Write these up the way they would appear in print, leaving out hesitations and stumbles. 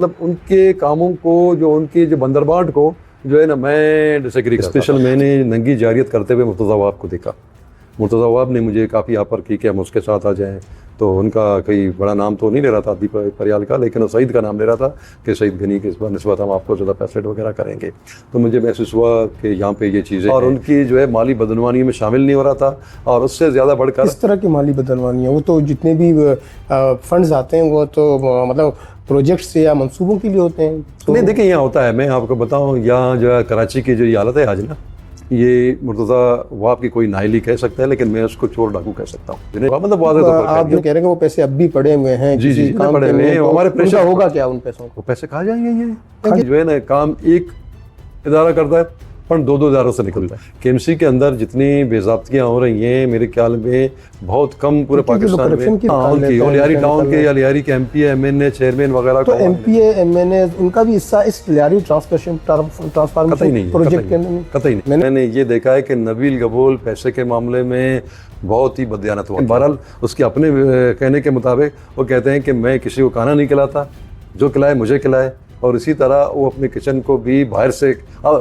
मतलब उनके कामों को, जो उनकी जो बंदरबाट को जो है ना, मैं डिसएग्री करता। स्पेशल मैंने नंगी जारियत करते हुए मुर्तज़ा वहाब को देखा। मुर्तज़ा वहाब ने मुझे काफ़ी ऑफर की कि हम उसके साथ आ जाएं। तो उनका कोई बड़ा नाम तो नहीं ले रहा था दीप परियाल का, लेकिन वो सईद का नाम ले रहा था कि सईद गनी के नस्बत हम आपको ज़्यादा पैसेट वगैरह करेंगे। तो मुझे महसूस हुआ कि यहाँ पे ये चीज़ें, और उनकी जो है माली बदनवानी में शामिल नहीं हो रहा था। और उससे ज़्यादा बढ़कर इस तरह की माली बदनवानी है, वो तो जितने भी फंड्स आते हैं वो तो मतलब प्रोजेक्ट से या मंसूबों के लिए होते हैं। तो नहीं, देखिए यहाँ होता है, मैं आपको बताऊँ, यहाँ जो है कराची की जो ये हालत है आज ना, ये मुर्तज़ा वहाब की कोई नाइली कह सकता है, लेकिन मैं उसको चोर डाकू कह सकता हूँ। मतलब वाज़ेह तौर पर आप जो कह रहे हैं वो पैसे अब भी पड़े हुए हैं, जी जी काम पड़े हुए हैं, तो हमारे प्रेशर होगा क्या उन पैसों को? वो पैसे कहाँ जाएंगे? ये जो है ना, काम एक इदारा करता है पर दो इदारों से निकलता है। केएमसी के अंदर जितनी बेज़ाब्तियाँ हो रही हैं, मेरे ख्याल में बहुत कम पूरे पाकिस्तान में। उनकी लियारी टाउन के या लियारी के MP, MNA, चेयरमैन वगैरह, तो MP, MNA उनका भी हिस्सा इस लियारी ट्रांसफार्मेशन प्रोजेक्ट के अंदर कतई नहीं। मैंने ये देखा है कि नबील गबूल पैसे के मामले में बहुत ही बददियानत हुआ। बहरहाल उसके अपने कहने के मुताबिक वो कहते हैं कि मैं किसी को खाना नहीं खिलाता, जो खिलाए मुझे खिलाए। और इसी तरह वो अपने किचन को भी बाहर से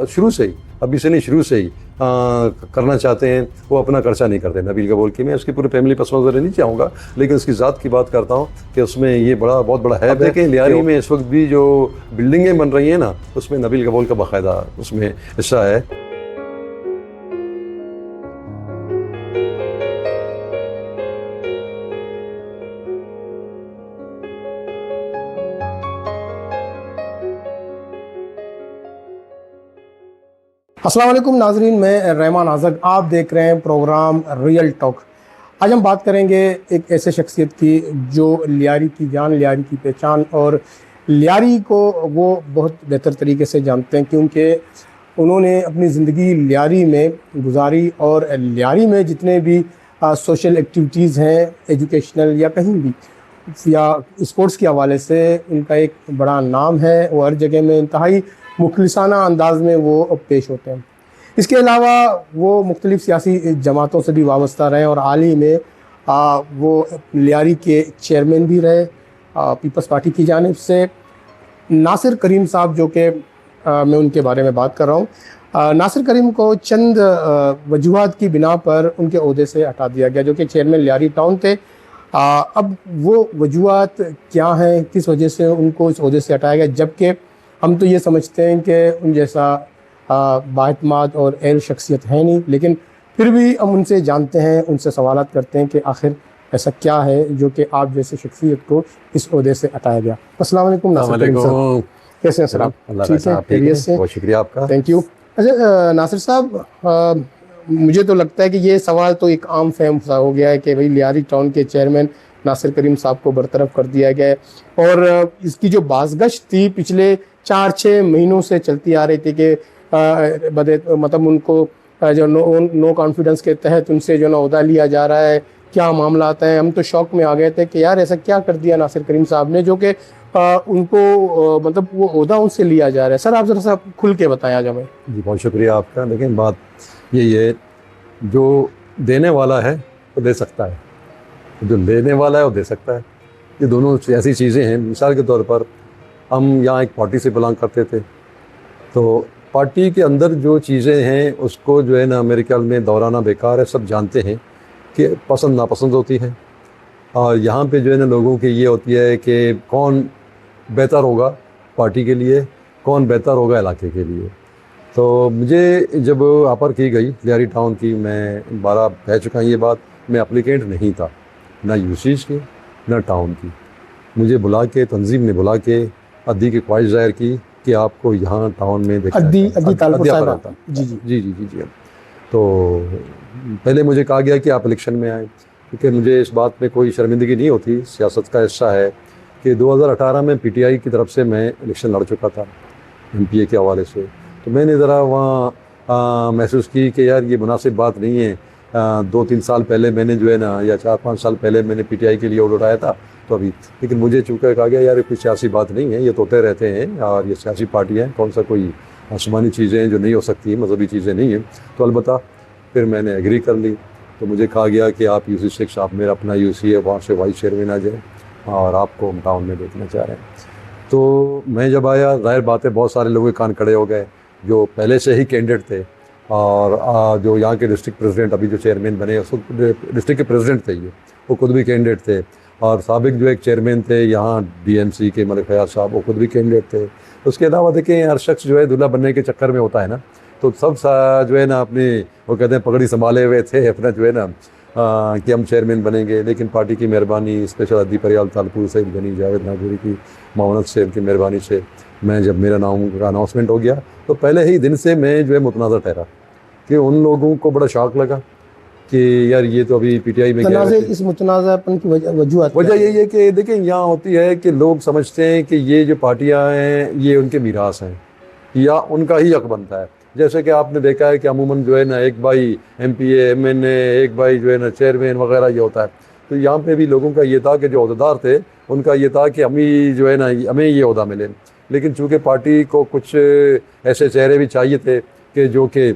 शुरू से ही, अभी से नहीं, शुरू से ही करना चाहते हैं। वो अपना खर्चा नहीं करते नबील गबूल की। मैं उसकी पूरी फैमिली पस मंज़र नहीं चाहूँगा, लेकिन उसकी ज़ात की बात करता हूँ कि उसमें ये बहुत बड़ा है। देखें लियारी में इस वक्त भी जो बिल्डिंगें बन रही हैं ना, उसमें नबील गबूल का बाकायदा उसमें हिस्सा है। अस्सलाम वालेकुम नाजरीन, मैं रहमान आज़द, आप देख रहे हैं प्रोग्राम रियल टॉक। आज हम बात करेंगे एक ऐसे शख्सियत की जो लियारी की जान, लियारी की पहचान, और लियारी को वो बहुत बेहतर तरीके से जानते हैं क्योंकि उन्होंने अपनी ज़िंदगी लियारी में गुजारी। और लियारी में जितने भी सोशल एक्टिविटीज़ हैं, एजुकेशनल या कहीं भी, या स्पोर्ट्स के हवाले से उनका एक बड़ा नाम है। वो हर जगह में इंतहाई मुखलिसाना अंदाज में वो पेश होते हैं। इसके अलावा वो मुख्तलिफ़ सियासी जमातों से भी वाबस्ता रहे और हाल ही में वो लियारी के चेयरमैन भी रहे पीपल्स पार्टी की जानिब से। नासिर करीम साहब, जो कि मैं उनके बारे में बात कर रहा हूँ। नासिर करीम को चंद वजूहात की बिना पर उनके ओहदे से हटा दिया गया, जो कि चेयरमैन लियारी टाउन थे। अब वो वजूहात क्या हैं, किस वजह से उनको इस ओहदे से हटाया गया, जबकि हम तो ये समझते हैं कि उन जैसा बाएतमाद और अहल शख्सियत है नहीं, लेकिन फिर भी हम उनसे जानते हैं, उनसे सवालात करते हैं कि आखिर ऐसा क्या है जो कि आप जैसे शख्सियत को इस ओहदे से हटाया गया। अस्सलाम वालेकुम नासिर करीम साहब, कैसे हैं सर आप? ठीक है, खैरियत से? बहुत शुक्रिया आपका, थैंक यू। अच्छा नासिर साहब, मुझे तो लगता है कि ये सवाल तो एक आम फहम सा हो गया है कि भाई लियारी टाउन के चेयरमैन नासिर करीम साहब को बरतरफ कर दिया गया है। और इसकी जो बाज़गश्त थी पिछले 4-6 महीनों से चलती आ रही थी कि मतलब उनको जो नो कॉन्फिडेंस के तहत उनसे जो ना ओहदा लिया जा रहा है, क्या मामला आता है। हम तो शौक में आ गए थे कि यार ऐसा क्या कर दिया नासिर करीम साहब ने जो कि उनको मतलब वो ओहदा उनसे लिया जा रहा है। सर आप ज़रा सा खुल के बताएं आज हमें। जी, बहुत शुक्रिया आपका। लेकिन बात यही है, जो देने वाला है वो दे सकता है, जो लेने वाला है वो दे सकता है। ये दोनों ऐसी चीज़ें हैं। मिसाल के तौर पर हम यहाँ एक पार्टी से बिलोंग करते थे, तो पार्टी के अंदर जो चीज़ें हैं उसको जो है ना, मेरे ख्याल में दोहराना बेकार है। सब जानते हैं कि पसंद नापसंद होती है, और यहाँ पे जो है ना लोगों की ये होती है कि कौन बेहतर होगा पार्टी के लिए, कौन बेहतर होगा इलाके के लिए। तो मुझे जब ऑफर की गई लियारी टाउन की, मैं 12 कह चुका हूँ ये बात, मैं एप्लीकेंट नहीं था, ना यूसीज की ना टाउन की। मुझे बुला के, तंजीम ने बुला के अद्दी की ख्वाहिश जाहिर की कि आपको यहाँ टाउन में देखना अद्दी था। जी जी जी जी जी जी। तो पहले मुझे कहा गया कि आप इलेक्शन में आए, क्योंकि मुझे इस बात में कोई शर्मिंदगी नहीं होती, सियासत का हिस्सा है कि 2018 में PTI की तरफ से मैं इलेक्शन लड़ चुका था MPA के हवाले से। तो मैंने ज़रा वहाँ महसूस की कि यार ये मुनासिब बात नहीं है। 2-3 साल पहले मैंने जो है ना, या 4-5 साल पहले मैंने PTI के लिए वोट उठाया था, तो अभी, लेकिन मुझे चूँकि कहा गया यार कोई सियासी बात नहीं है, ये तो होते रहते हैं और ये सियासी पार्टी है, कौन सा कोई आसमानी चीज़ें हैं जो नहीं हो सकती, मजहबी चीज़ें नहीं हैं। तो अलबत्ता फिर मैंने एग्री कर ली। तो मुझे कहा गया कि आप UC6, आप मेरा अपना UC है, वहाँ से वाइस चेयरमैन आ जाए और आपको हम टाउन में देखना चाह रहे हैं। तो मैं जब आया, जाहिर बात है बहुत सारे लोगों के कान खड़े हो गए जो पहले से ही कैंडिडेट थे, और जो यहाँ के डिस्ट्रिक्ट प्रेसिडेंट अभी जो चेयरमैन बने उसको डिस्ट्रिक्ट के प्रेसिडेंट थे, ये वो खुद भी कैंडिडेट थे, और साबिक जो एक चेयरमैन थे यहाँ डीएमसी के मलिक फयाज साहब, वो खुद भी कैंडिडेट थे। उसके अलावा देखें, हर शख्स जो है दूल्हा बनने के चक्कर में होता है ना, तो सब जो है ना अपनी वो कहते हैं पगड़ी संभाले हुए थे अपना जो है ना कि हम चेयरमैन बनेंगे। लेकिन पार्टी की मेहरबानी, स्पेशल अदी परियाल तालपुर से गनी जावेद नागौरी की मावनत से, उनकी मेहरबानी से मैं जब मेरा नाम का अनाउंसमेंट हो गया तो पहले ही दिन से मैं जो है मुतनाज़ा ठहरा कि उन लोगों को बड़ा शौक लगा कि यार ये तो अभी पीटीआई में गया है। इस मुतनाज़ापन की वजह यही है कि देखिए यहाँ होती है कि लोग समझते हैं कि ये जो पार्टियाँ हैं ये उनके मीरास हैं या उनका ही हक बनता है। जैसे कि आपने देखा है कि अमूमन जो है ना एक भाई एमपीए, एमएनए, एक भाई जो है ना चेयरमैन वगैरह ये होता है। तो यहाँ पे भी लोगों का ये था कि जो अहदेदार थे उनका ये था कि हमें जो है ना हमें ये अहदा मिले। लेकिन चूँकि पार्टी को कुछ ऐसे चेहरे भी चाहिए थे कि जो कि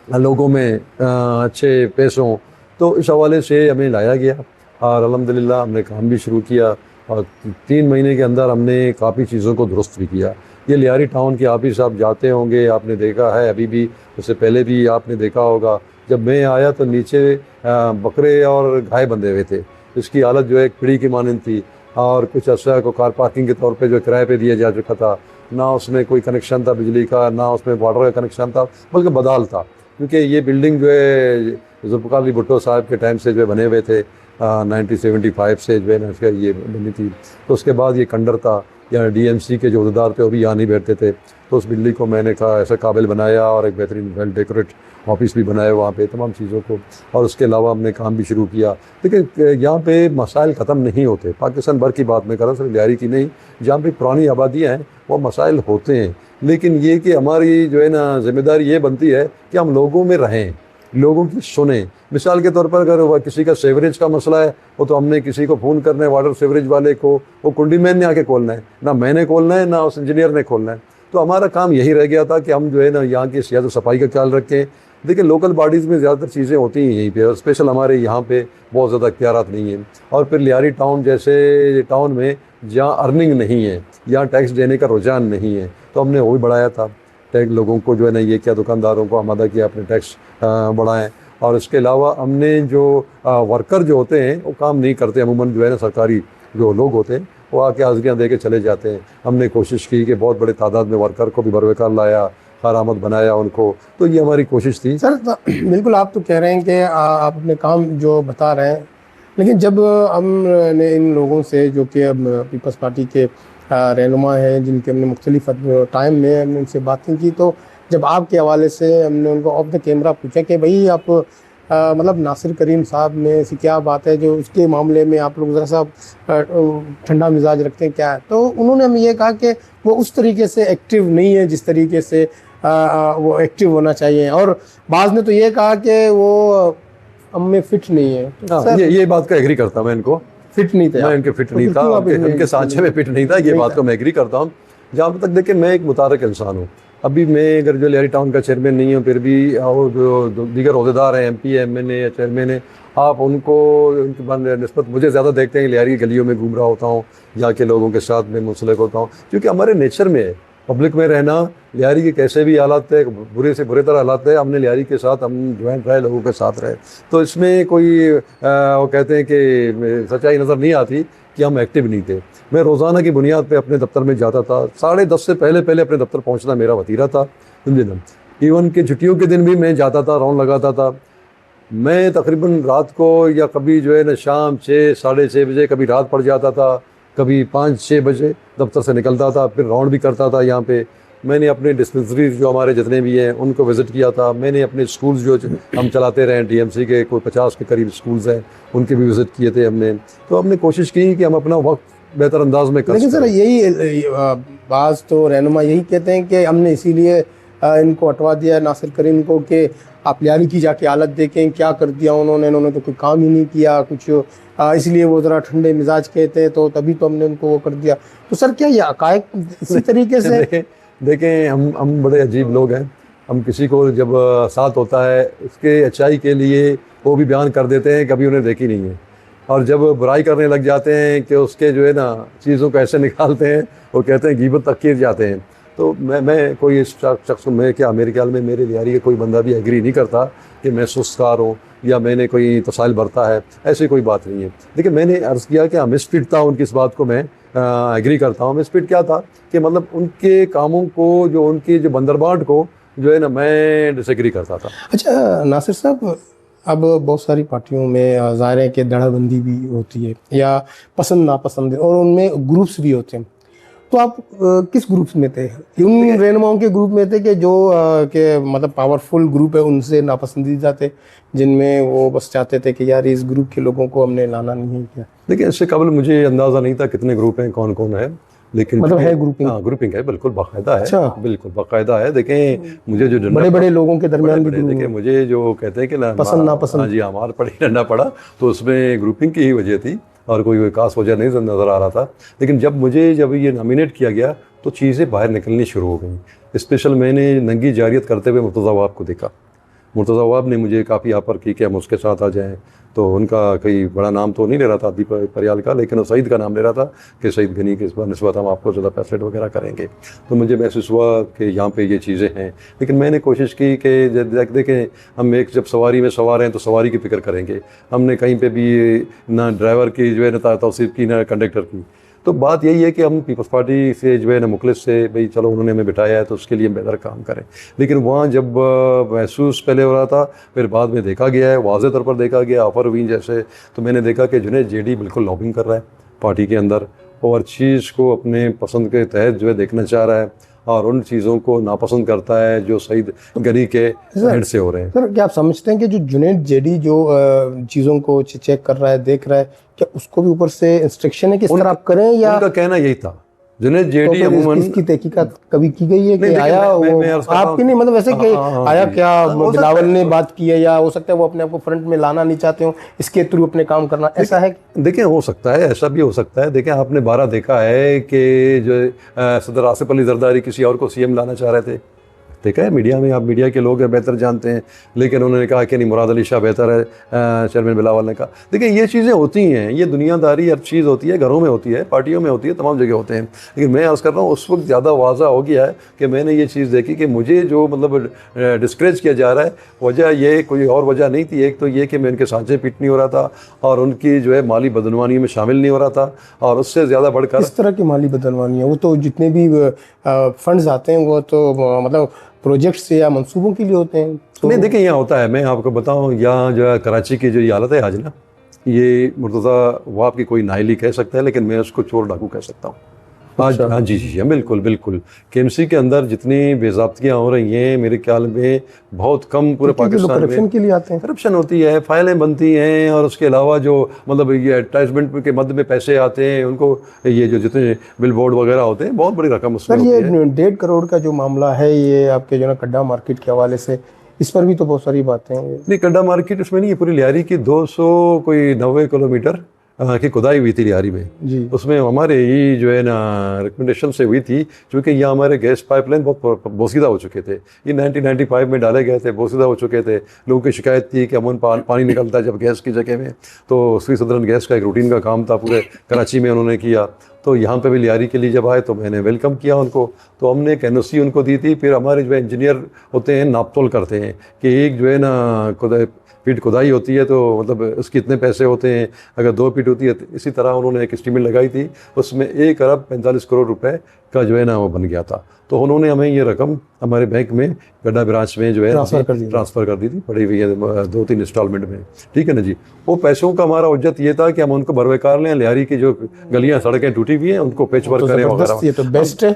लोगों में अच्छे पेश हों, तो इस हवाले से हमें लाया गया और अल्हम्दुलिल्लाह हमने काम भी शुरू किया और 3 महीने के अंदर हमने काफ़ी चीज़ों को दुरुस्त भी किया। ये लियारी टाउन की ऑफिस आप जाते होंगे, आपने देखा है अभी भी, उससे पहले भी आपने देखा होगा। जब मैं आया तो नीचे बकरे और गाय बंधे हुए थे, इसकी हालत जो है एक पीढ़ी की मानंद थी और कुछ अरसा को कार पार्किंग के तौर पे जो किराए पे दिया जा चुका था, ना उसमें कोई कनेक्शन था बिजली का, ना उसमें वाटर का कनेक्शन था, बल्कि बदहाल था। क्योंकि ये बिल्डिंग जो है जुल्फ़िकार अली भुट्टो साहब के टाइम से जो बने हुए थे, 1975 से जो है ना इसका ये बनी थी। तो उसके बाद ये खंडर था, या डीएमसी के जो अहदेदार थे वो भी यहाँ नहीं बैठते थे, तो उस बिल्डिंग को मैंने कहा ऐसा काबिल बनाया और एक बेहतरीन वेल डेकोरेट ऑफिस भी बनाया वहाँ पे तमाम चीज़ों को। और उसके अलावा हमने काम भी शुरू किया। देखिए यहाँ पे मसाइल ख़त्म नहीं होते, पाकिस्तान भर की बात मैं कर रहा हूँ, सिर्फ लियारी की नहीं, जहाँ पे पुरानी आबादियाँ हैं वो मसाइल होते हैं। लेकिन ये कि हमारी जो है ना जिम्मेदारी ये बनती है कि हम लोगों में रहें, लोगों की सुने। मिसाल के तौर पर अगर वह किसी का सेवरेज का मसला है, वो तो हमने किसी को फ़ोन करना है वाटर सेवरेज वाले को, वो कुंडी मैन ने आके खोलना है, ना मैंने खोलना है ना उस इंजीनियर ने खोलना है। तो हमारा काम यही रह गया था कि हम जो है ना यहाँ की सियासत सफाई का ख्याल रखें। देखिए लोकल बॉडीज़ में ज़्यादातर चीज़ें होती हैं यहीं पे, और स्पेशल हमारे यहाँ पे बहुत ज़्यादा इख्तियारात नहीं हैं। और फिर लियारी टाउन जैसे टाउन में जहाँ अर्निंग नहीं है, यहाँ टैक्स देने का रुझान नहीं है, तो हमने वो भी बढ़ाया था। टैक्स लोगों को जो है ना ये क्या दुकानदारों को आमादा किया अपने टैक्स बढ़ाएँ। और इसके अलावा हमने जो वर्कर जो होते हैं वो काम नहीं करते, अमूमन जो है ना सरकारी जो लोग होते हैं वो आके हाज़िरियाँ दे के चले जाते हैं। हमने कोशिश की कि बहुत बड़े तादाद में वर्कर को भी बरवकार लाया, कारामद बनाया उनको, तो ये हमारी कोशिश थी। सर बिल्कुल आप तो कह रहे हैं कि आप अपने काम जो बता रहे हैं, लेकिन जब हमने इन लोगों से जो कि अब पीपल्स पार्टी के रहनुमा हैं जिनके हमने मुख्तलिफ टाइम में हमने उनसे बातें की, तो जब आपके हवाले से हमने उनको ऑफ द कैमरा पूछा कि भाई आप मतलब नासिर करीम साहब में ऐसी क्या बात है जो उसके मामले में आप लोग ज़रा सा ठंडा मिजाज रखते हैं क्या है, तो उन्होंने हमें ये कहा कि वो उस तरीके से एक्टिव नहीं है जिस तरीके से वो एक्टिव होना चाहिए। और बाज़ ने तो ये कहा कि वो हम में फिट नहीं है। तो ये बात का एग्री करता मैं, इनको फिट नहीं था, मैं इनके फिट नहीं था, उनके सांचे में फिट नहीं था, ये बात को मैं एग्री करता हूँ। जहाँ तक देखिए मैं एक मुतारक इंसान हूँ, अभी मैं अगर जो लियारी टाउन का चेयरमैन नहीं हूँ फिर भी और जो दीगर अहदेदार हैं एमपी एमएनए या चेयरमैन है, आप उनको उनकी निस्बत मुझे ज़्यादा देखते हैं। लियारी गलियों में घूम रहा होता हूँ, यहाँ के लोगों के साथ में मुंसलिक होता हूँ, क्योंकि हमारे नेचर में है पब्लिक में रहना। लियारी के कैसे भी हालात है, बुरे से बुरे तरह हालात है, हमने लियारी के साथ हम ज्वाइंट रहे, लोगों के साथ रहे, तो इसमें कोई वो कहते हैं कि सच्चाई नज़र नहीं आती कि हम एक्टिव नहीं थे। मैं रोज़ाना की बुनियाद पे अपने दफ्तर में जाता था, 10:30 से पहले अपने दफ्तर पहुंचना मेरा वतीरा था, समझे ना। इवन के छुट्टियों के दिन भी मैं जाता था, राउंड लगाता था। मैं तकरीबन रात को या कभी जो है ना शाम 6 साढ़े 6 बजे, कभी रात पड़ जाता था, कभी 5-6 बजे दफ्तर से निकलता था, फिर राउंड भी करता था। यहाँ पे मैंने अपने डिस्पेंसरी जो हमारे जितने भी हैं उनको विज़िट किया था। मैंने अपने स्कूल्स जो हम चलाते रहे, डीएमसी के कोई 50 के करीब स्कूल्स हैं, उनके भी विज़िट किए थे हमने। तो हमने कोशिश की कि हम अपना वक्त बेहतर अंदाज में कर लेकिन सर यही बाज़ तो रहनुमा यही कहते हैं कि हमने इसीलिए इनको हटवा दिया नासिर करीम को कि आप लियारी की जाके हालत देखें क्या कर दिया उन्होंने तो कोई काम ही नहीं किया कुछ, इसलिए वो ज़रा ठंडे मिजाज के थे, तो तभी तो हमने उनको वो कर दिया। तो सर क्या ये हक़ाइक़ इसी तरीके से देखें हम बड़े अजीब लोग हैं। हम किसी को जब साथ होता है उसके अच्छाई के लिए वो भी बयान कर देते हैं, कभी उन्हें देखी नहीं है। और जब बुराई करने लग जाते हैं कि उसके जो है ना चीज़ों को ऐसे निकालते हैं, वो कहते हैं गीबत तक किए जाते हैं। तो मैं कोई इस शख्स में क्या, मेरे ख्याल में मेरे लियारी का कोई बंदा भी एग्री नहीं करता कि मैं सुस्कार हूँ या मैंने कोई तसाइल बरता है, ऐसी कोई बात नहीं है। लेकिन मैंने अर्ज़ किया कि मिसफिट था उनकी, इस बात को मैं एग्री करता हूँ। मिसफिट क्या था कि मतलब उनके कामों को, जो उनकी जो बंदरबाट को जो है ना, मैं डिसएग्री करता था। अच्छा नासिर साहब, अब बहुत सारी पार्टियों में ज़ाहिर है कि धड़ाबंदी भी होती है या पसंद नापसंद, और उनमें ग्रुप्स भी होते हैं। तो आप किस ग्रुप्स में थे? उन रहनुमाओं के ग्रुप में थे कि जो के मतलब पावरफुल ग्रुप है उनसे नापसंदीदा थे, जिनमें वो बस चाहते थे कि यार इस ग्रुप के लोगों को हमने लाना नहीं है क्या? देखिए, इससे कबल मुझे अंदाज़ा नहीं था कितने ग्रुप हैं, कौन कौन है, लेकिन मतलब है ग्रुपिंग? हाँ, ग्रुपिंग है, बिल्कुल बाकायदा है। अच्छा। बिल्कुल बाकायदा है। देखें, मुझे जो बड़े बड़े लोगों के दरमियान भी देखिए, ग्रुप, मुझे जो कहते हैं कि ना पसंद नापसंद। हाँ जी, हमार पड़ी डंडा पड़ा, तो उसमें ग्रुपिंग की ही वजह थी और कोई खास वजह नहीं नज़र आ रहा था। लेकिन जब ये नॉमिनेट किया गया तो चीज़ें बाहर निकलनी शुरू हो गई। स्पेशल मैंने नंगी जारियत करते हुए मुर्तज़ा वहाब को देखा। मुर्तज़ा वहाब ने मुझे काफ़ी ऑफ़र की कि हम उसके साथ आ जाएं। तो उनका कोई बड़ा नाम तो नहीं ले रहा था दीप परियाल का, लेकिन वो सईद का नाम ले रहा था कि सईद गनी के इस बार निस्बत हम आपको ज़्यादा पैसेट वगैरह करेंगे। तो मुझे महसूस हुआ कि यहाँ पे ये चीज़ें हैं। लेकिन मैंने कोशिश की कि देखें, हम एक जब सवारी में सवार हैं तो सवारी की फ़िक्र करेंगे। हमने कहीं पे भी ना ड्राइवर की जो है ना तौसीफ़ की, ना कंडक्टर की। तो बात यही है कि हम पीपल्स पार्टी से जो है ना मुखलिस से, भाई चलो उन्होंने हमें बिठाया है तो उसके लिए बेहतर काम करें। लेकिन वहाँ जब महसूस पहले हो रहा था, फिर बाद में देखा गया है, वाज़े तौर पर देखा गया ऑफ़र हुई जैसे, तो मैंने देखा कि जुनैद जेडी बिल्कुल लॉबिंग कर रहा है पार्टी के अंदर, और चीज़ को अपने पसंद के तहत जो है देखना चाह रहा है, और उन चीज़ों को नापसंद करता है जो सईद गनी के हेड से हो रहे हैं। सर क्या आप समझते हैं कि जो जुनैद जेडी जो चीज़ों को चेक कर रहा है, देख रहा है, क्या उसको भी ऊपर से इंस्ट्रक्शन है कि इस तरह आप करें, या उनका कहना यही था? जुनैद जेडी अमूमन इसकी तहकीकात कभी की गई है कि नहीं, आया मैं आपकी नहीं, मतलब वैसे कि आया क्या हो सकता बिलावल है। ने बात की है, या हो सकता है वो अपने आप को फ्रंट में लाना नहीं चाहते हो, इसके थ्रू अपने काम करना, ऐसा है? देखिए, हो सकता है, ऐसा भी हो सकता है। देखिए, आपने 12 देखा है कि जो सदर आसिफ अली जरदारी किसी और को सीएम लाना चाह रहे थे, देखा है मीडिया में, आप मीडिया के लोग हैं, बेहतर जानते हैं। लेकिन उन्होंने कहा कि नहीं, मुराद अली शाह बेहतर है, चेयरमैन बिलावल ने कहा। देखिए, ये चीज़ें होती हैं, ये दुनियादारी हर चीज़ होती है, घरों में होती है, पार्टियों में होती है, तमाम जगह होते हैं। लेकिन मैं अर्ज़ कर रहा हूँ, उस वक्त ज़्यादा वाज़ा हो गया है कि मैंने ये चीज़ देखी कि मुझे जो मतलब डिस्करेज किया जा रहा है, वजह ये कोई और वजह नहीं थी। एक तो ये कि मैं उनके सांचे पीट नहीं हो रहा था, और उनकी जो है माली बदनवानी में शामिल नहीं हो रहा था, और उससे ज़्यादा बढ़कर इस तरह की माली बदनवानी है, वो तो जितने भी फंड्स आते हैं वो तो मतलब प्रोजेक्ट से या मंसूबों के लिए होते हैं। तो नहीं, देखिए, यहाँ होता है, मैं आपको बताऊँ, यहाँ जो है कराची की जो ये हालत है आज ना, ये मुर्तज़ा वहाब की कोई नाइली कह सकता है, लेकिन मैं उसको चोर डाकू कह सकता हूँ आज। हाँ जी जी, बिल्कुल बिल्कुल। केएमसी के अंदर जितनी बेज़ाब्तियाँ हो रही हैं, मेरे ख्याल में बहुत कम पूरे पाकिस्तान में करप्शन के लिए आते हैं। करप्शन होती है, फाइलें बनती हैं, और उसके अलावा जो मतलब ये एडवर्टाइजमेंट के मध्य में पैसे आते हैं उनको, ये जो जितने बिल बोर्ड वगैरह होते हैं, बहुत बड़ी रकम उसमें सर होती ये है। 1.5 करोड़ का जो मामला है, ये आपके जो ना कड्डा मार्केट के हवाले से, इस पर भी तो बहुत सारी बातें हैं। नहीं, कड्डा मार्केट उसमें नहीं, ये पूरी लियारी की 290 किलोमीटर की खुदाई हुई थी लियारी में जी। उसमें हमारे ही जो है ना रिकमेंडेशन से हुई थी, क्योंकि यहाँ हमारे गैस पाइपलाइन बहुत बोसीदा हो चुके थे। ये 1995 में डाले गए थे, बोसीदा हो चुके थे। लोगों की शिकायत थी कि अमूमन पानी निकलता है जब गैस की जगह में, तो श्री सदरन गैस का एक रूटीन का काम था, पूरे कराची में उन्होंने किया। तो यहाँ पे भी लियारी के लिए जब आए तो मैंने वेलकम किया उनको, तो हमने एक एनओसी उनको दी थी। फिर हमारे जो है इंजीनियर होते हैं, नापतोल करते हैं कि एक जो है ना फीट खुदाई होती है तो मतलब उसके इतने पैसे होते हैं, अगर 2 फीट होती है तो इसी तरह उन्होंने एक एस्टीमेट लगाई थी, उसमें 1 अरब 45 करोड़ रुपए का जो है ना वो बन गया था। तो उन्होंने हमें ये रकम हमारे बैंक में गड्ढा ब्रांच में जो है ट्रांसफ़र कर दी थी, पड़ी हुई है 2-3 इंस्टॉलमेंट में, ठीक है ना जी। वो पैसों का हमारा उज्जत ये था कि हम उनको बरवेकार लें, लियारी की जो गलियां सड़कें टूटी हुई हैं उनको पेच वर्क करें वगैरह। ये तो बेस्ट है,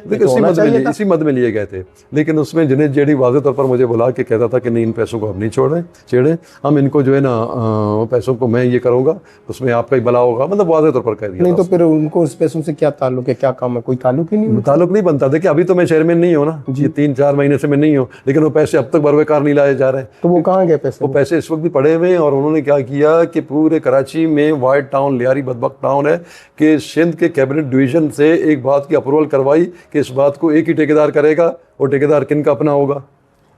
इसी मद में लिए गए थे। लेकिन उसमें जुनैद जेडी वाज़े तौर पर मुझे बुला के कहता था कि नहीं, इन पैसों को हम नहीं छेड़ें, हम इनको जो है ना पैसों को मैं ये करूँगा, उसमें आपका ही भला होगा, मतलब वाज़े तौर पर कह दिया। नहीं तो फिर उनको उस पैसों से क्या ताल्लुक है, क्या काम है? कोई ताल्लुक ही नहीं, ताल्लुक नहीं बनता। देखिए, अभी तो मैं चेयरमैन नहीं हूँ ना, ये 3-4 महीने से मैं नहीं हूँ, लेकिन वो पैसे अब तक बरवेकार नहीं लाए जा रहे हैं। तो वो कहाँ गए पैसे? वो पैसे इस वक्त भी पड़े हुए हैं। और उन्होंने क्या किया कि पूरे कराची में वाइट टाउन, लियारी बदबख्त टाउन है, कि सिंध के कैबिनेट डिवीज़न से एक बात की अप्रूवल करवाई कि इस बात को एक ही ठेकेदार करेगा, और ठेकेदार किन का अपना होगा?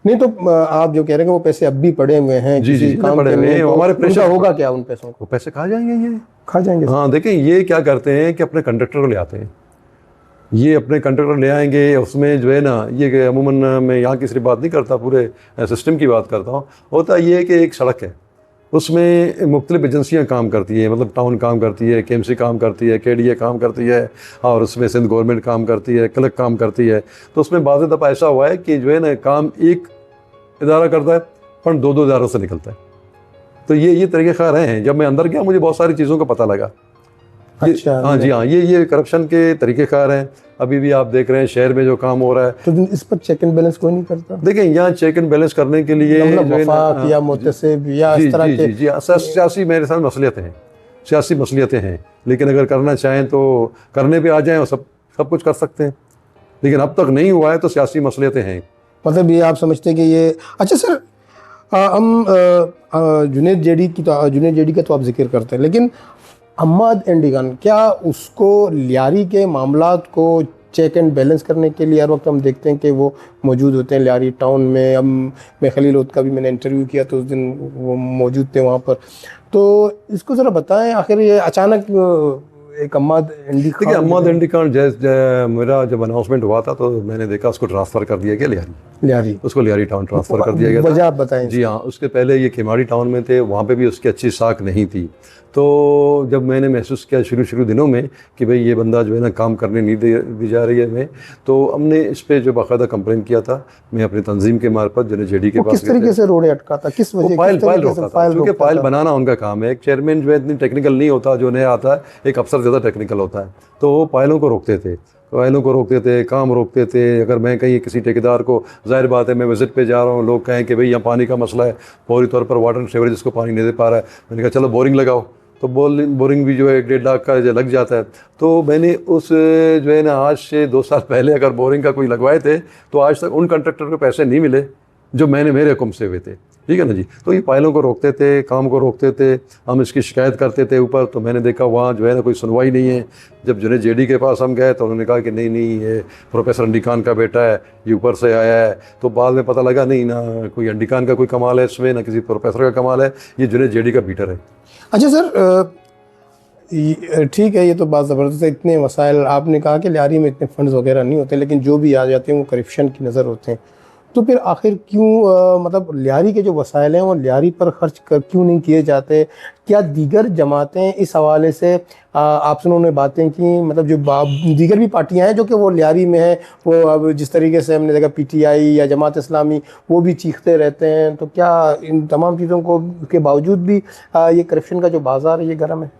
नहीं तो आप जो कह रहे हैं कि वो पैसे अब भी पड़े हुए हैं जी, किसी जी, काम पड़े के हुए लिए, हैं, तो हमारे उनका प्रेशर होगा क्या उन पैसों को? वो पैसे कहाँ जाएंगे ये? खा जाएंगे। हाँ देखें, ये क्या करते हैं कि अपने कंडक्टर को ले आते हैं, ये अपने कंडक्टर ले आएंगे, उसमें जो है ना, ये अमूमन मैं यहाँ की सिर्फ बात नहीं करता, पूरे सिस्टम की बात करता हूँ। होता ये है कि एक सड़क है, उसमें मुख्तलिफ एजेंसियाँ काम करती हैं, मतलब टाउन काम करती है, KMC काम करती है, KDA काम करती है, और उसमें सिंध गवर्नमेंट काम करती है, क्लर्क काम करती है। तो उसमें बाज़ दफ़ा ऐसा हुआ है कि जो है ना, काम एक इदारा करता है, फंड दो इदारों से निकलता है। तो ये तरीक़ेकार हैं। जब मैं अंदर गया मुझे बहुत सारी चीज़ों का पता लगा। अच्छा, हाँ जी, हाँ, ये करप्शन के तरीक़ेकार हैं। अभी भी आप देख रहे हैं शहर में जो काम हो रहा है, तो इस पर चेक एंड बैलेंस कोई नहीं करता? देखें यहाँ चेक एंड बैलेंस करने के लिए मतलब जो है ना, वफाक या मुतसिब या जी इस तरह जी के जी जी सियासी मेरे साथ मसलियतें हैं, सियासी मसलियतें हैं, लेकिन अगर करना चाहें तो करने पे आ जाएं और सब कुछ कर सकते हैं, लेकिन अब तक नहीं हुआ है, तो सियासी मसलियतें हैं। मतलब ये आप समझते हैं कि ये अच्छा सर, हम जुनैद जेडी का तो आप जिक्र करते हैं, लेकिन अहमद एंडिगन, क्या उसको लियारी के मामलात को चेक एंड बैलेंस करने के लिए हर वक्त हम देखते हैं कि वो मौजूद होते हैं लियारी टाउन में? मैं खलील ओद का भी मैंने इंटरव्यू किया तो उस दिन वो मौजूद थे वहाँ पर। तो इसको ज़रा बताएं, आखिर ये अचानक एक अहमद एंडी खान, देखिए अहमद एंडी खान मेरा जब अनाउंसमेंट हुआ था तो मैंने देखा उसको ट्रांसफ़र कर दिया गया लियारी, उसको लियारी टाउन ट्रांसफ़र कर दिया गया था। वजह आप बताएं। जी हाँ, उसके पहले ये केमाड़ी टाउन में थे, वहाँ पे भी उसकी अच्छी साख नहीं थी। तो जब मैंने महसूस किया शुरू दिनों में कि भाई ये बंदा जो है ना काम करने नहीं दी जा रही है हमें, तो हमने इस पे जो बाकायदा कंप्लेन किया था। मैं अपनी तंजीम के मार्फत जो JD के पास, किस तरीके से रोड़े अटका था, किस वजह? फाइल रोकता था, क्योंकि फाइल बनाना उनका काम है। एक चेयरमैन जो है इतनी टेक्निकल नहीं होता, जो नया आता है, एक अफसर ज़्यादा टेक्निकल होता है। तो वो फाइलों को रोकते थे, काम रोकते थे। अगर मैं कहीं किसी ठेकेदार को, जाहिर बात है मैं विजिट पे जा रहा हूँ, लोग कहें कि भाई यहाँ पानी का मसला है, फौरी तौर पर वाटर सेवरेज को पानी नहीं दे पा रहा है, मैंने कहा चलो बोरिंग लगाओ, तो बोरिंग भी जो है 1-1.5 लाख का जो लग जाता है। तो मैंने उस जो है ना, आज से 2 साल पहले अगर बोरिंग का कोई लगवाए थे, तो आज तक उन कंट्रैक्टर को पैसे नहीं मिले जो मेरे हुक्म से हुए थे, ठीक है ना जी। तो ये फाइलों को रोकते थे, काम को रोकते थे, हम इसकी शिकायत करते थे ऊपर। तो मैंने देखा वहाँ जो है ना कोई सुनवाई नहीं है। जब जुनैद JD के पास हम गए तो उन्होंने कहा कि नहीं ये प्रोफेसर अंडी खान का बेटा है, ये ऊपर से आया है। तो बाद में पता लगा नहीं ना कोई अंडी खान का कोई कमाल है इसमें, ना किसी प्रोफेसर का कमाल है, ये जुनैद JD का बीटर है। अच्छा सर, ठीक है, ये तो बात ज़बरदस्त है। इतने वसाइल, आपने कहा कि लियारी में इतने फंड्स वगैरह नहीं होते, लेकिन जो भी आ जाते हैं वो करप्शन की नज़र होते हैं। तो फिर आखिर क्यों मतलब लियारी के जो वसाइल हैं वो लियारी पर खर्च क्यों नहीं किए जाते? क्या दीगर जमातें इस हवाले से आपसे उन्होंने बातें की? मतलब जो दीगर भी पार्टियां हैं जो कि वो लियारी में हैं, वो अब जिस तरीके से हमने देखा PTI या जमात इस्लामी, वो भी चीखते रहते हैं। तो क्या इन तमाम चीज़ों को के बावजूद भी ये करप्शन का जो बाज़ार है ये गर्म है?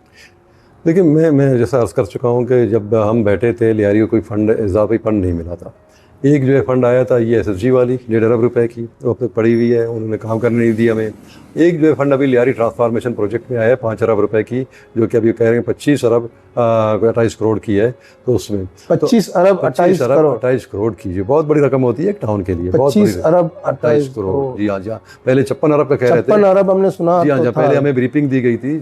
देखिए मैं जैसा अर्ज़ कर चुका हूँ कि जब हम बैठे थे, लियारी को कोई फंड, इजाफी फंड नहीं मिला था। एक जो है फ़ंड आया था ये SSG वाली 1.5 अरब रुपए की, वो अब तक पड़ी हुई है, उन्होंने काम करने नहीं दिया हमें। एक जो है फ़ंड अभी लियारी ट्रांसफॉर्मेशन प्रोजेक्ट में आया है 5 अरब रुपए की, जो कि अभी कह रहे हैं 25 अरब 28 करोड़ की है। तो उसमें 25 अरब 28 करोड़ की, जो बहुत बड़ी रकम होती है एक टाउन के लिए। 25 अरब 28 करोड़, जी हाँ जी हाँ। पहले 56 अरब का कह रहे थे। 56 अरब हमने सुना। जी हाँ, जब पहले हमें ब्रीफिंग दी गई थी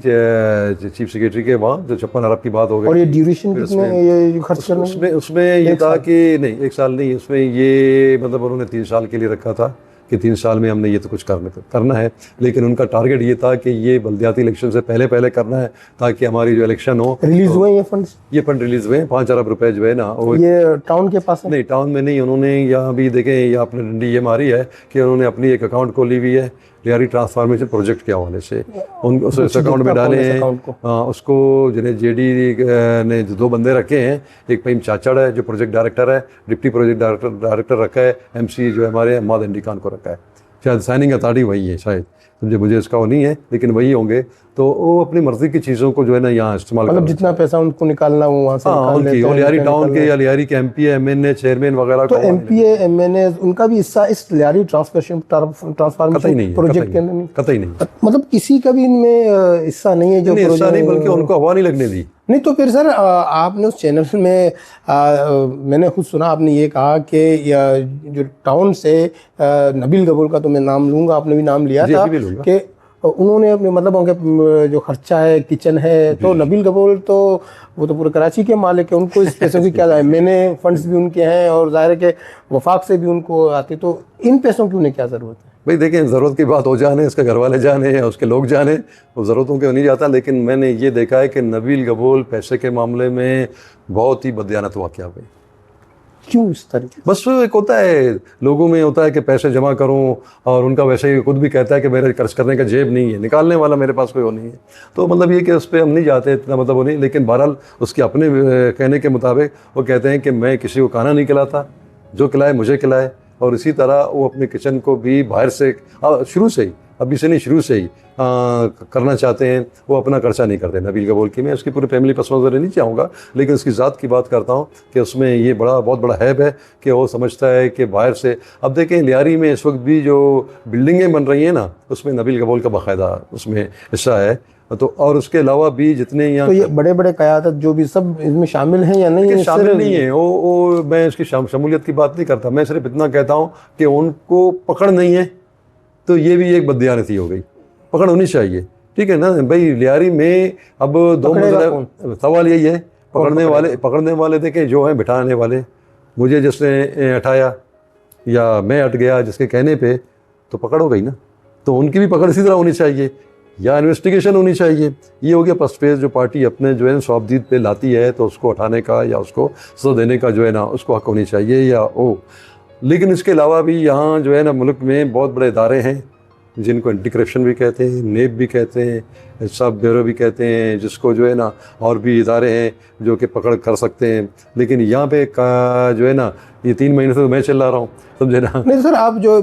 चीफ सेक्रेटरी के वहाँ, जो 56 अरब की बात हो गई। और ये ड्यूरेशन कितने ये खर्च करने? उसमें ये था कि नहीं 1 साल नहीं, उसमें ये मतलब उन्होंने 3 साल के लिए रखा था कि 3 साल में हमने ये तो कुछ करना है। लेकिन उनका टारगेट ये था कि ये बल्दियाती इलेक्शन से पहले करना है, ताकि हमारी जो इलेक्शन हो। रिलीज हुए ये फंड्स? ये फंड रिलीज हुए 5 अरब रुपए जो है ना, वो ये टाउन के पास है? नहीं, टाउन में नहीं। उन्होंने यहाँ भी देखें, यहाँ अपने डंडी ये मारी है कि उन्होंने अपनी एक अकाउंट खोली हुई है लियारी ट्रांसफॉर्मेशन प्रोजेक्ट के हवाले से, उस अकाउंट में डाले हैं। हाँ, उसको जुनैद JD ने जो 2 बंदे रखे हैं, एक फहीम चाचड़ है जो प्रोजेक्ट डायरेक्टर है, डिप्टी प्रोजेक्ट डायरेक्टर रखा है, MC जो है हमारे अहमद एंडी खान को रखा है। शायद साइनिंग अथॉरिटी वही है शायद, समझे, मुझे इसका वो नहीं है, लेकिन वही होंगे। तो वो अपनी मर्जी की चीज़ों को जो है ना यहाँ इस्तेमाल, मतलब जितना पैसा उनको निकालना वो वहाँ से निकाल लेते हैं। लियारी टाउन के या लियारी के MP, MNA, चेयरमैन वगैरह, तो MP, MNA उनका भी हिस्सा इस लियारी ट्रांसफॉर्मेशन प्रोजेक्ट के अंदर नहीं? कतई नहीं। मतलब किसी का भी इनमें हिस्सा नहीं है? जो हिस्सा नहीं, बल्कि उनको हवा नहीं लगने दी। नहीं तो फिर सर, आपने उस चैनल में मैंने खुद सुना, आपने ये कहा कि जो टाउन से नबील गबूर का तो मैं नाम लूँगा, आपने भी नाम लिया था कि उन्होंने अपने मतलब उनके जो खर्चा है, किचन है, तो नबील कपूर तो वो तो पूरे कराची के मालिक है, उनको इस पैसों की क्या जाए, मैंने फंड्स भी उनके हैं और जाहिर है कि वफाक से भी उनको आते, तो इन पैसों की उन्हें क्या ज़रूरत है? भाई देखें, ज़रूरत की बात हो जाने, उसके घर वाले जाने या उसके लोग जाने, वो ज़रूरतों के नहीं जाता। लेकिन मैंने ये देखा है कि नबील कपूर पैसे के मामले में बहुत ही बददियानत वाक़या हुई। क्यों इस तरीके? बस एक होता है, लोगों में होता है कि पैसे जमा करूं, और उनका वैसे ही खुद भी कहता है कि मेरे खर्च करने का जेब नहीं है, निकालने वाला मेरे पास कोई वो नहीं है। तो मतलब ये कि उस पर हम नहीं जाते, इतना मतलब वो नहीं। लेकिन बहरहाल उसके अपने कहने के मुताबिक वो कहते हैं कि मैं किसी को खाना नहीं खिलाता, जो खिलाए मुझे खिलाए। और इसी तरह वो अपने किचन को भी बाहर से शुरू से ही, अभी से नहीं, शुरू से ही करना चाहते हैं। वो अपना खर्चा नहीं करते नबील कपूर की। मैं उसकी पूरी फैमिली पस मंज़र नहीं चाहूँगा, लेकिन उसकी ज़ात की बात करता हूँ कि उसमें ये बहुत बड़ा हैब है कि वो समझता है कि बाहर से। अब देखें, लियारी में इस वक्त भी जो बिल्डिंगें बन रही हैं ना, उसमें नबील कपूर का बाकायदा उसमें हिस्सा है। तो और उसके अलावा भी जितने यहाँ, तो ये बड़े बड़े क़यादत जो भी सब इसमें शामिल हैं या नहीं? शामिल नहीं है वो मैं इसकी शमूलियत की बात नहीं करता। मैं सिर्फ इतना कहता हूँ कि उनको पकड़ नहीं है, तो ये भी एक बददियानती हो गई। पकड़ होनी चाहिए, ठीक है ना भाई। लियारी में अब दो मसला, सवाल यही है, पकड़ने वाले देखें जो हैं, बिठाने वाले। मुझे जिसने हटाया या मैं हट गया जिसके कहने पे, तो पकड़ हो गई ना। तो उनकी भी पकड़ इसी तरह होनी चाहिए, या इन्वेस्टिगेशन होनी चाहिए। ये हो गया फर्स्ट फेज। जो पार्टी अपने जो है शॉपदीद पे लाती है, तो उसको हटाने का या उसको सज़ा देने का जो है ना, उसको हक होनी चाहिए या ओ। लेकिन इसके अलावा भी यहाँ जो है ना, मुल्क में बहुत बड़े इदारे हैं जिनको एंटी करप्शन भी कहते हैं, नेब भी कहते हैं, सब ब्यूरो भी कहते हैं, जिसको जो है ना और भी इदारे हैं जो कि पकड़ कर सकते हैं। लेकिन यहाँ पे जो है ना, ये 3 महीने से तो मैं चिल्ला रहा हूँ, समझे ना। नहीं सर, आप जो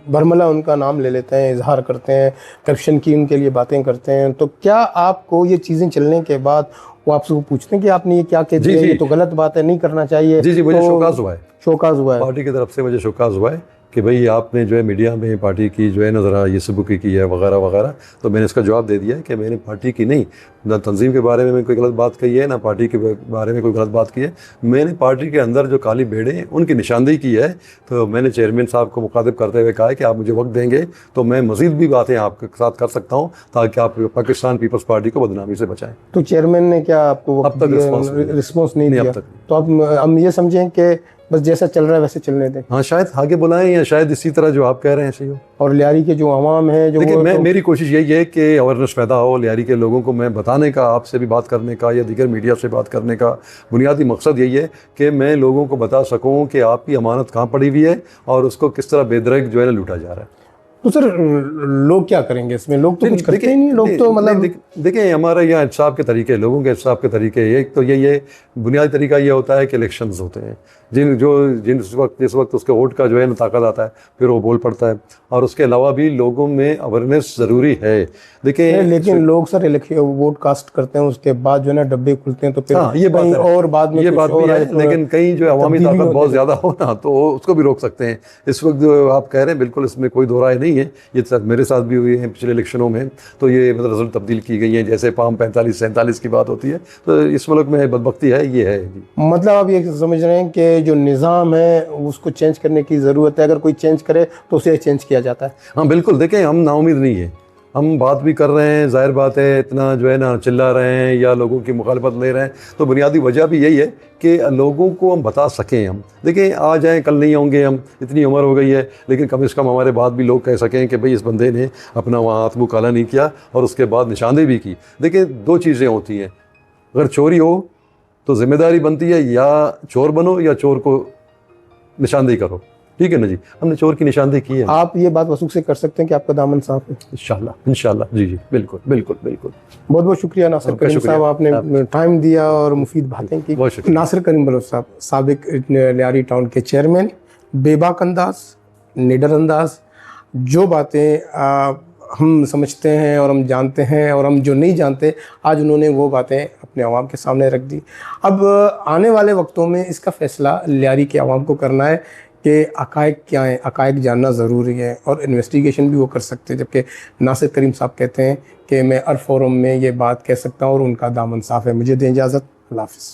बरमला उनका नाम ले लेते हैं, इजहार करते हैं, करप्शन की उनके लिए बातें करते हैं, तो क्या आपको ये चीज़ें चलने के बाद वो आपसे पूछते हैं कि आपने ये क्या कह दिया, ये तो गलत बात है, नहीं करना चाहिए? जी, मुझे शोकाज हुआ है, पार्टी की तरफ से मुझे शोकाज हुआ है कि भाई आपने जो है मीडिया में पार्टी की जो है ना ज़रा ये सबकी की है वगैरह वगैरह। तो मैंने इसका जवाब दे दिया है कि मैंने पार्टी की नहीं, ना तंजीम के बारे में कोई गलत बात कही है, ना पार्टी के बारे में कोई गलत बात की है। मैंने पार्टी के अंदर जो काली भेड़ें हैं उनकी निशानदेही की है। तो मैंने चेयरमैन साहब को मुखातिब करते हुए कहा है कि आप मुझे वक्त देंगे तो मैं मज़ीद भी बातें आपके साथ कर सकता हूँ, ताकि आप पाकिस्तान पीपल्स पार्टी को बदनामी से बचाएँ। तो चेयरमैन ने क्या आपको अब तक रिस्पॉन्स नहीं दिया? अब तक। तो आप हम ये समझें कि बस जैसा चल रहा है वैसे चलने दें? हाँ, शायद आगे बुलाएं, या शायद इसी तरह जो आप कह रहे हैं सही हो। और लियारी के जो अवाम है, जो देखिए, मेरी कोशिश यही है कि अवेयरनेस पैदा हो लियारी के लोगों को। मैं बताने का, आपसे भी बात करने का या दीगर मीडिया से बात करने का बुनियादी मकसद यही है कि मैं लोगों को बता सकूं कि आपकी अमानत कहाँ पड़ी हुई है और उसको किस तरह बेदरग जो है ना लूटा जा रहा है। तो सर लोग क्या करेंगे इसमें? लोग तो कुछ करते ही नहीं। लोग तो मतलब देखें, हमारे यहाँ इंसाफ के तरीके, लोगों के इंसाफ के तरीके, एक तो यही है, बुनियादी तरीका ये होता है कि इलेक्शंस होते हैं, जिस वक्त उसके वोट का जो है ना ताकत आता है, फिर वो बोल पड़ता है। और उसके अलावा भी लोगों में अवेयरनेस ज़रूरी है। देखिए, लेकिन लोग सर वोट कास्ट करते हैं, उसके बाद जो है ना डब्बे खुलते हैं, तो फिर ये बात है, और बाद में ये बात भी है। लेकिन कहीं जो अवामी ताकत बहुत ज़्यादा हो ना, तो उसको भी रोक सकते हैं। इस वक्त जो आप कह रहे हैं, बिल्कुल इसमें कोई दो राय नहीं है। ये मेरे साथ भी हुई है पिछले इलेक्शनों में, तो ये मतलब रिजल्ट तब्दील की गई है। जैसे पाम 45-47 की बात होती है, तो इस मुल्क में बदबख्ती है, ये है। मतलब आप ये समझ रहे हैं कि जो निज़ाम है उसको चेंज करने की ज़रूरत है। अगर कोई चेंज करे तो उसे चेंज किया जाता है। हाँ बिल्कुल। देखें, हम नाउम्मीद नहीं है, हम बात भी कर रहे हैं, जाहिर बात है, इतना जो है ना चिल्ला रहे हैं या लोगों की मुखालफत ले रहे हैं, तो बुनियादी वजह भी यही है कि लोगों को हम बता सकें। हम देखें, आ जाएं, कल नहीं होंगे, हम इतनी उम्र हो गई है, लेकिन कम से कम हमारे बाद भी लोग कह सकें कि भाई इस बंदे ने अपना वहाँ हाथ मुँह काला नहीं किया और उसके बाद निशानदेही भी की। देखिए, 2 चीज़ें होती हैं, अगर चोरी हो तो जिम्मेदारी बनती है या चोर बनो या चोर को निशानदेही करो, ठीक है ना जी। हमने चोर की निशानदेही की है। आप ये बात वसूख से कर सकते हैं कि आपका दामन साफ है? इंशाल्लाह जी, बिल्कुल। बहुत बहुत शुक्रिया नासिर करीम साहब, आपने टाइम दिया और मुफीद बातें की। नासिर करीम बलोच साहब, साबिक लियारी टाउन के चेयरमैन, बेबाक अंदाज, निडर अंदाज, जो बातें हम समझते हैं और हम जानते हैं और हम जो नहीं जानते, आज उन्होंने वो बातें अपने आवाम के सामने रख दी। अब आने वाले वक्तों में इसका फ़ैसला लियारी के आवाम को करना है कि हक़ाइक़ क्या हैं। हक़ाइक़ जानना ज़रूरी है और इन्वेस्टिगेशन भी वो कर सकते हैं। जबकि नासिर करीम साहब कहते हैं कि मैं हर फोरम में ये बात कह सकता हूँ और उनका दामन साफ़ है। मुझे दें इजाज़त। अल्लाह हाफ़िज़।